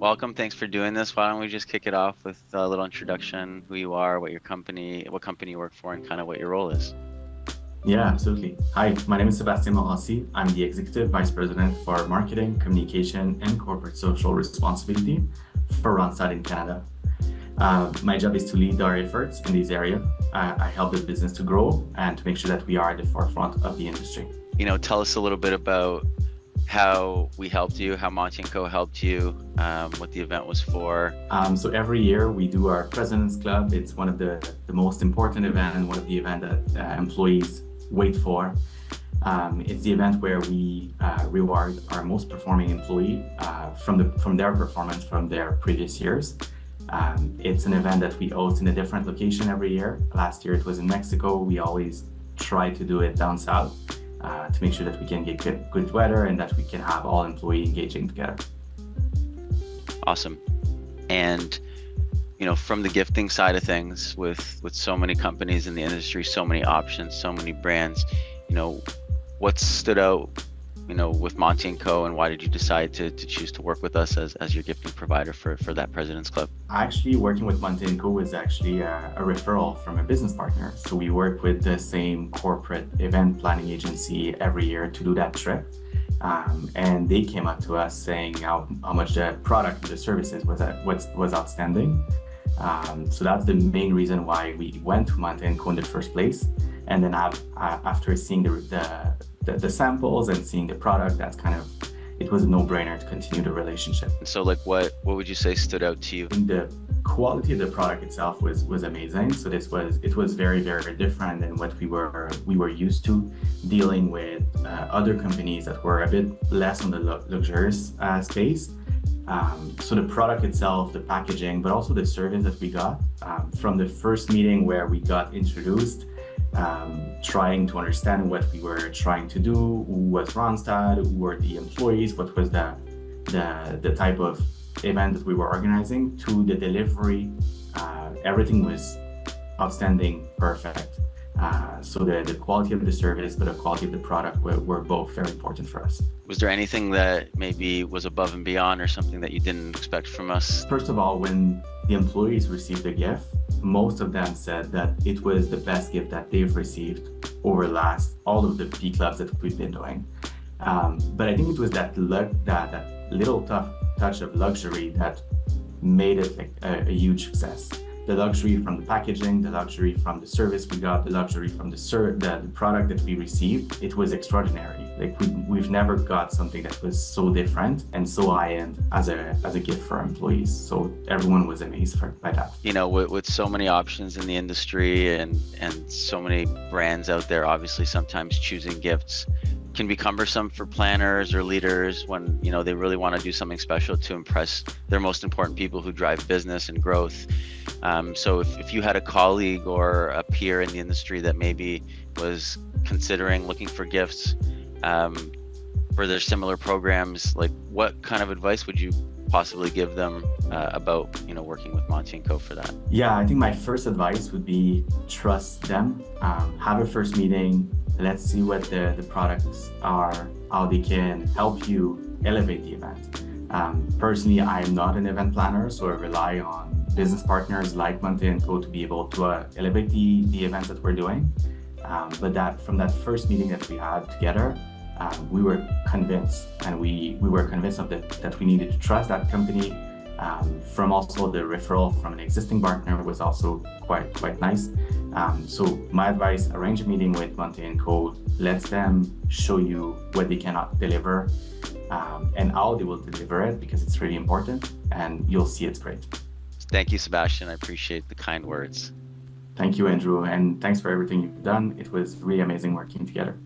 welcome. Thanks for doing this. Why don't we just kick it off with a little introduction, who you are, what company you work for, and kind of what your role is. Yeah, absolutely. Hi, my name is Sebastien Morency. I'm the Executive Vice President for Marketing, Communication, and Corporate Social Responsibility for Ranstad in Canada. My job is to lead our efforts in this area. I help the business to grow and to make sure that we are at the forefront of the industry. Tell us a little bit about how we helped you, how Monte Coe helped you, what the event was for. So every year we do our President's Club. It's one of the most important events and one of the events that employees wait for. It's the event where we reward our most performing employee from their performance from their previous years. It's an event that we host in a different location every year. Last year it was in Mexico. We always try to do it down south to make sure that we can get good weather and that we can have all employees engaging together. Awesome. And from the gifting side of things, with so many companies in the industry, so many options, so many brands, what stood out with Monte Coe, and why did you decide to choose to work with us as your gifting provider for that President's Club? Actually, working with Monte Coe is actually a referral from a business partner. So we work with the same corporate event planning agency every year to do that trip. And they came up to us saying how much the product, the services was outstanding. So that's the main reason why we went to Monte Coe in the first place. And then after seeing the samples and seeing the product, it was a no-brainer to continue the relationship. So what would you say stood out to you? The quality of the product itself was amazing. So it was very, very different than what we were used to dealing with other companies that were a bit less on the luxurious space. So the product itself, the packaging, but also the service that we got from the first meeting where we got introduced, trying to understand what we were trying to do, who was Ranstad, who were the employees, what was the type of event that we were organizing, to the delivery. Everything was outstanding, perfect. So the quality of the service, but the quality of the product were both very important for us. Was there anything that maybe was above and beyond, or something that you didn't expect from us? First of all, when the employees received the gift, most of them said that it was the best gift that they've received over all of the P clubs that we've been doing. But I think it was that little tough touch of luxury that made it like a huge success. The luxury from the packaging, the luxury from the service we got, the luxury from the product that we received, it was extraordinary. Like we've never got something that was so different and so high-end as a gift for our employees. So everyone was amazed by that. With so many options in the industry and so many brands out there, obviously sometimes choosing gifts can be cumbersome for planners or leaders when they really want to do something special to impress their most important people who drive business and growth. So if you had a colleague or a peer in the industry that maybe was considering looking for gifts for their similar programs, what kind of advice would you possibly give them about working with Monte Coe for that? Yeah, I think my first advice would be trust them. Have a first meeting. Let's see what the products are, how they can help you elevate the event. Personally, I'm not an event planner, so I rely on business partners like Monte Coe to be able to elevate the events that we're doing. But from that first meeting that we had together, we were convinced, and we were convinced that we needed to trust that company. From also the referral from an existing partner was also quite nice. So my advice: arrange a meeting with Monte Coe. Let them show you what they cannot deliver and how they will deliver it, because it's really important, and you'll see it's great. Thank you, Sebastien. I appreciate the kind words. Thank you, Andrew, and thanks for everything you've done. It was really amazing working together.